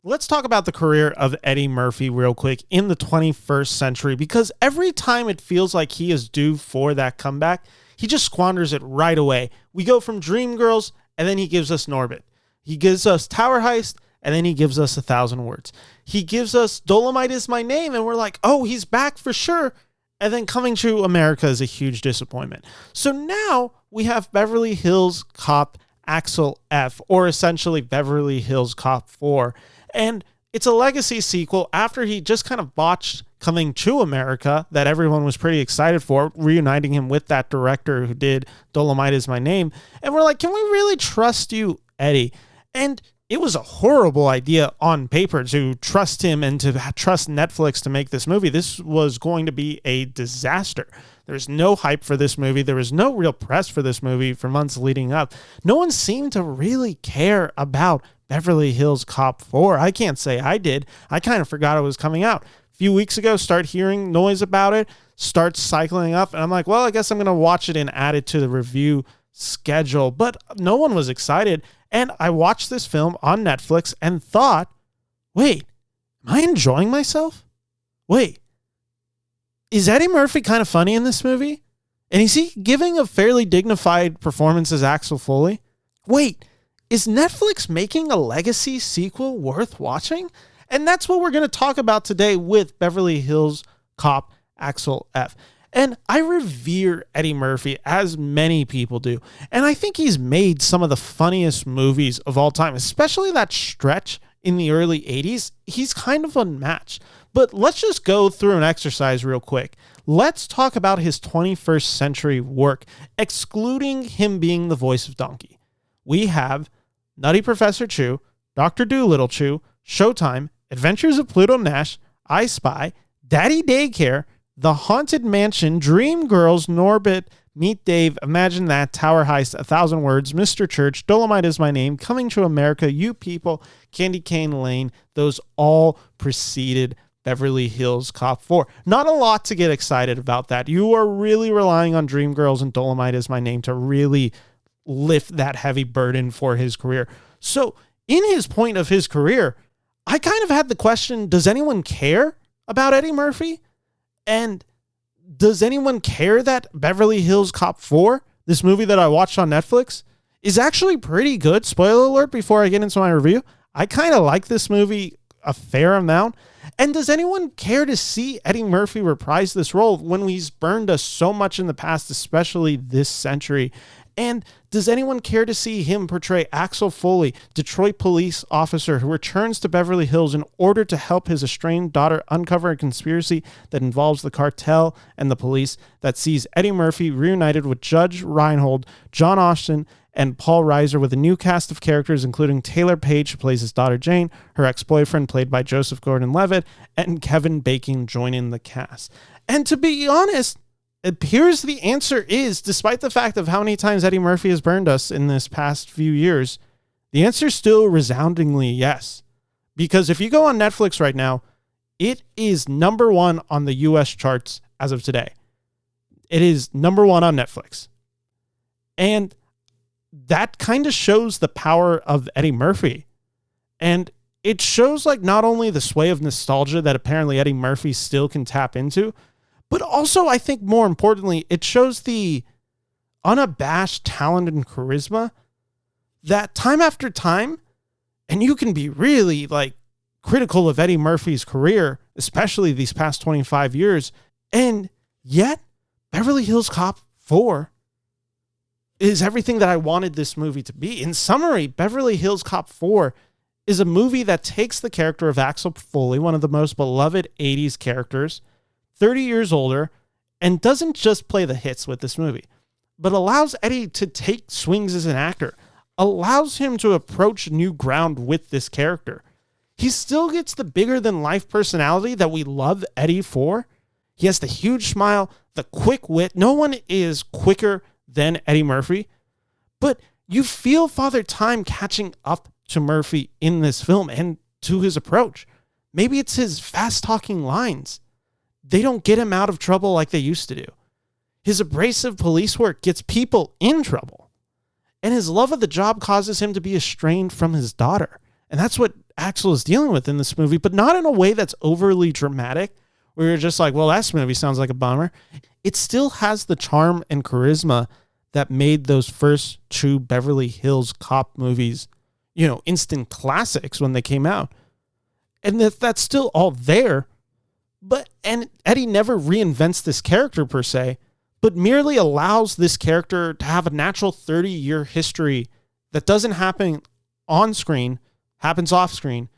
Let's talk about the career of Eddie Murphy real quick in the 21st century, because every time it feels like he is due for that comeback, he just squanders it right away. We go from Dreamgirls, and then he gives us Norbit. He gives us Tower Heist, and then he gives us 1,000 Words. He gives us Dolemite Is My Name, and we're like, oh, he's back for sure. And then Coming to America is a huge disappointment. So now we have Beverly Hills Cop Axel F, or essentially Beverly Hills Cop 4. And it's a legacy sequel after he just kind of botched Coming to America that everyone was pretty excited for, reuniting him with that director who did Dolemite Is My Name. And we're like, can we really trust you, Eddie? And it was a horrible idea on paper to trust him and to trust Netflix to make this movie. This was going to be a disaster. There's no hype for this movie. There was no real press for this movie for months leading up. No one seemed to really care about Beverly Hills Cop 4. I can't say I did. I kind of forgot it was coming out. A few weeks ago, start hearing noise about it, starts cycling up, and I'm like, well, I guess I'm going to watch it and add it to the review schedule. But no one was excited, and I watched this film on Netflix and thought, wait, am I enjoying myself? Wait, is Eddie Murphy kind of funny in this movie? And is he giving a fairly dignified performance as Axel Foley? Wait, is Netflix making a legacy sequel worth watching? And that's what we're going to talk about today with Beverly Hills Cop Axel F. And I revere Eddie Murphy, as many people do. And I think he's made some of the funniest movies of all time, especially that stretch in the early 80s. He's kind of unmatched. But let's just go through an exercise real quick. Let's talk about his 21st century work, excluding him being the voice of Donkey. We have Nutty Professor Chew, Dr. Dolittle Chew, Showtime, Adventures of Pluto Nash, I Spy, Daddy Daycare, The Haunted Mansion, Dreamgirls, Norbit, Meet Dave, Imagine That, Tower Heist, 1,000 Words, Mr. Church, Dolemite Is My Name, Coming to America, You People, Candy Cane Lane. Those all preceded Beverly Hills Cop 4. Not a lot to get excited about that. You are really relying on Dreamgirls and Dolemite Is My Name to really lift that heavy burden for his career. So in his point of his career, I kind of had the question, does anyone care about Eddie Murphy? And does anyone care that Beverly Hills Cop 4, this movie that I watched on Netflix, is actually pretty good? Spoiler alert before I get into my review. I kind of like this movie a fair amount. And does anyone care to see Eddie Murphy reprise this role when he's burned us so much in the past, especially this century? And does anyone care to see him portray Axel Foley, Detroit police officer who returns to Beverly Hills in order to help his estranged daughter uncover a conspiracy that involves the cartel and the police, that sees Eddie Murphy reunited with Judge Reinhold, John Ashton, and Paul Reiser, with a new cast of characters including Taylour Paige, who plays his daughter Jane, her ex-boyfriend played by Joseph Gordon-Levitt, and Kevin Bacon joining the cast? And to be honest, it appears the answer is, despite the fact of how many times Eddie Murphy has burned us in this past few years, the answer is still resoundingly yes. Because if you go on Netflix right now, it is number one on the US charts as of today. It is number one on Netflix. And that kind of shows the power of Eddie Murphy. And it shows like not only the sway of nostalgia that apparently Eddie Murphy still can tap into, but also, I think more importantly, it shows the unabashed talent and charisma that time after time, and you can be really like critical of Eddie Murphy's career, especially these past 25 years, and yet Beverly Hills Cop 4 is everything that I wanted this movie to be. In summary, Beverly Hills Cop 4 is a movie that takes the character of Axel Foley, one of the most beloved 80s characters, 30 years older, and doesn't just play the hits with this movie, but allows Eddie to take swings as an actor, allows him to approach new ground with this character. He still gets the bigger-than-life personality that we love Eddie for. He has the huge smile, the quick wit. No one is quicker than Eddie Murphy, but you feel Father Time catching up to Murphy in this film and to his approach. Maybe it's his fast-talking lines. They don't get him out of trouble like they used to do. His abrasive police work gets people in trouble. And his love of the job causes him to be estranged from his daughter. And that's what Axel is dealing with in this movie, but not in a way that's overly dramatic, where you're just like, well, that movie sounds like a bummer. It still has the charm and charisma that made those first true Beverly Hills Cop movies, instant classics when they came out. And that's still all there. And Eddie never reinvents this character per se, but merely allows this character to have a natural 30-year history that doesn't happen on screen, happens off screen,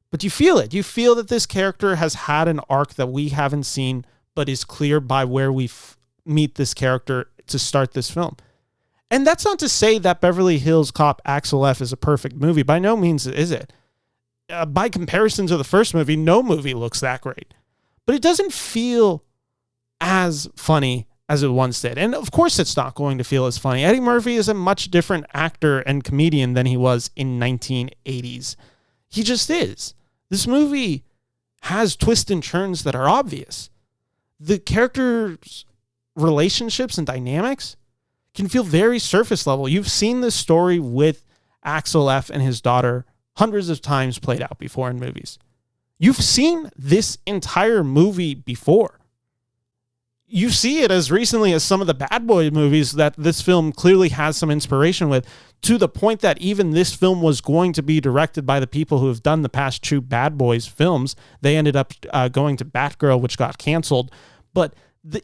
but you feel it. You feel that this character has had an arc that we haven't seen, but is clear by where we meet this character to start this film. And that's not to say that Beverly Hills Cop Axel F is a perfect movie. By no means is it. By comparison to the first movie, no movie looks that great. But it doesn't feel as funny as it once did. And of course it's not going to feel as funny. Eddie Murphy is a much different actor and comedian than he was in 1980s. He just is. This movie has twists and turns that are obvious. The characters' relationships and dynamics can feel very surface level. You've seen this story with Axel F and his daughter hundreds of times played out before in movies. You've seen this entire movie before. You see it as recently as some of the Bad Boy movies that this film clearly has some inspiration with, to the point that even this film was going to be directed by the people who have done the past two Bad Boys films. They ended up going to Batgirl, which got canceled. But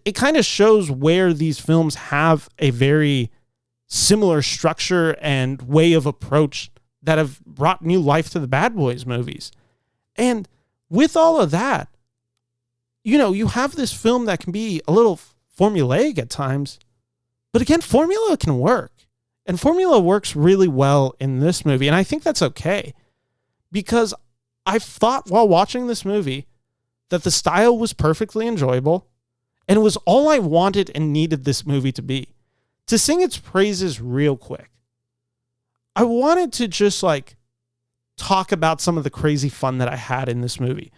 it kind of shows where these films have a very similar structure and way of approach that have brought new life to the Bad Boys movies. And with all of that, you have this film that can be a little formulaic at times, but again, formula can work. And formula works really well in this movie. And I think that's okay, because I thought while watching this movie that the style was perfectly enjoyable, and it was all I wanted and needed this movie to be. To sing its praises real quick, I wanted to just talk about some of the crazy fun that I had in this movie.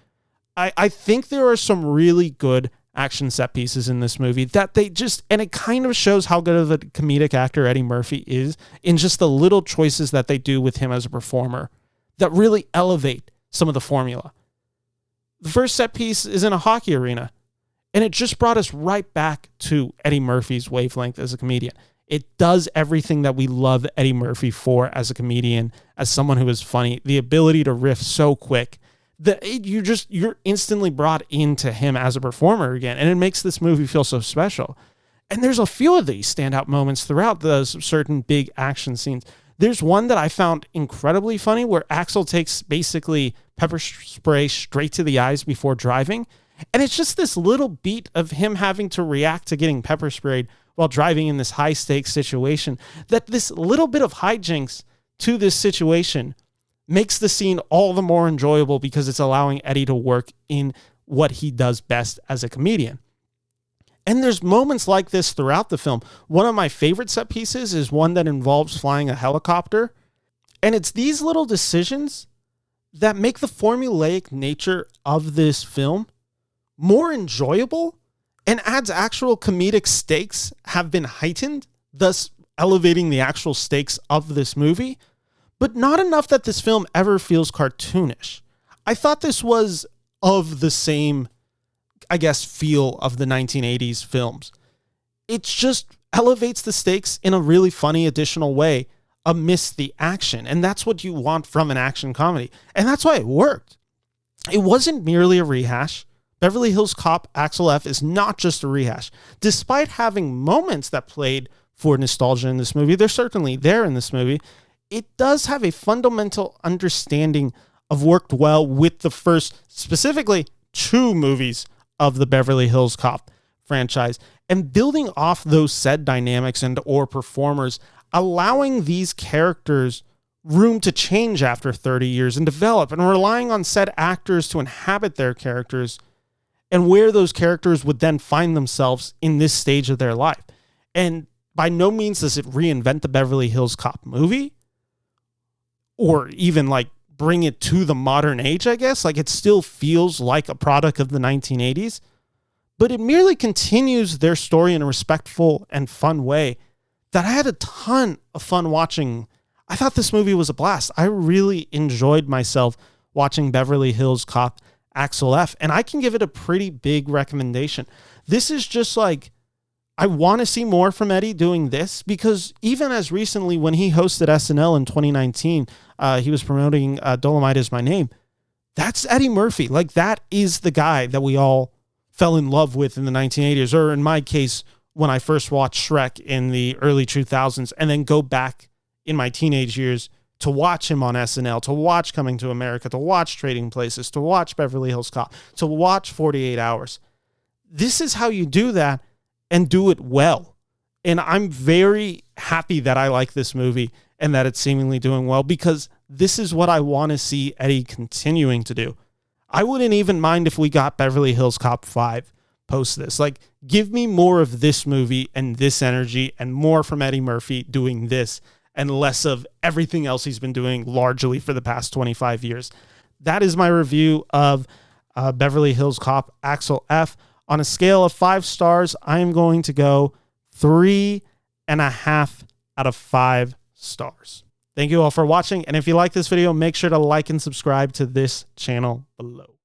I think there are some really good action set pieces in this movie that and it kind of shows how good of a comedic actor Eddie Murphy is in just the little choices that they do with him as a performer that really elevate some of the formula. The first set piece is in a hockey arena, and it just brought us right back to Eddie Murphy's wavelength as a comedian. It does everything that we love Eddie Murphy for as a comedian, as someone who is funny, the ability to riff so quick that you're instantly brought into him as a performer again. And it makes this movie feel so special. And there's a few of these standout moments throughout those certain big action scenes. There's one that I found incredibly funny where Axel takes basically pepper spray straight to the eyes before driving. And it's just this little beat of him having to react to getting pepper sprayed while driving in this high stakes situation, that this little bit of hijinks to this situation makes the scene all the more enjoyable because it's allowing Eddie to work in what he does best as a comedian. And there's moments like this throughout the film. One of my favorite set pieces is one that involves flying a helicopter. And it's these little decisions that make the formulaic nature of this film more enjoyable and adds actual comedic stakes have been heightened, thus elevating the actual stakes of this movie, but not enough that this film ever feels cartoonish. I thought this was of the same, feel of the 1980s films. It just elevates the stakes in a really funny additional way amidst the action. And that's what you want from an action comedy. And that's why it worked. It wasn't merely a rehash. Beverly Hills Cop Axel F is not just a rehash. Despite having moments that played for nostalgia in this movie, they're certainly there in this movie. It does have a fundamental understanding of worked well with the first, specifically, 2 movies of the Beverly Hills Cop franchise, and building off those said dynamics and or performers, allowing these characters room to change after 30 years and develop, and relying on said actors to inhabit their characters and where those characters would then find themselves in this stage of their life. And by no means does it reinvent the Beverly Hills Cop movie, or even bring it to the modern age, I guess. It still feels like a product of the 1980s, but it merely continues their story in a respectful and fun way that I had a ton of fun watching. I thought this movie was a blast. I really enjoyed myself watching Beverly Hills Cop Axel F. And I can give it a pretty big recommendation. This is just like, I want to see more from Eddie doing this, because even as recently when he hosted SNL in 2019, he was promoting Dolemite Is My Name. That's Eddie Murphy. Like, that is the guy that we all fell in love with in the 1980s, or in my case, when I first watched Shrek in the early 2000s, and then go back in my teenage years to watch him on SNL, to watch Coming to America, to watch Trading Places, to watch Beverly Hills Cop, to watch 48 Hours. This is how you do that and do it well. And I'm very happy that I like this movie and that it's seemingly doing well, because this is what I want to see Eddie continuing to do. I wouldn't even mind if we got Beverly Hills Cop 5 post this. Like, give me more of this movie and this energy, and more from Eddie Murphy doing this, and less of everything else he's been doing largely for the past 25 years. That is my review of Beverly Hills Cop Axel F. On a scale of 5 stars, I am going to go 3.5 out of 5 stars. Thank you all for watching. And if you like this video, make sure to like and subscribe to this channel below.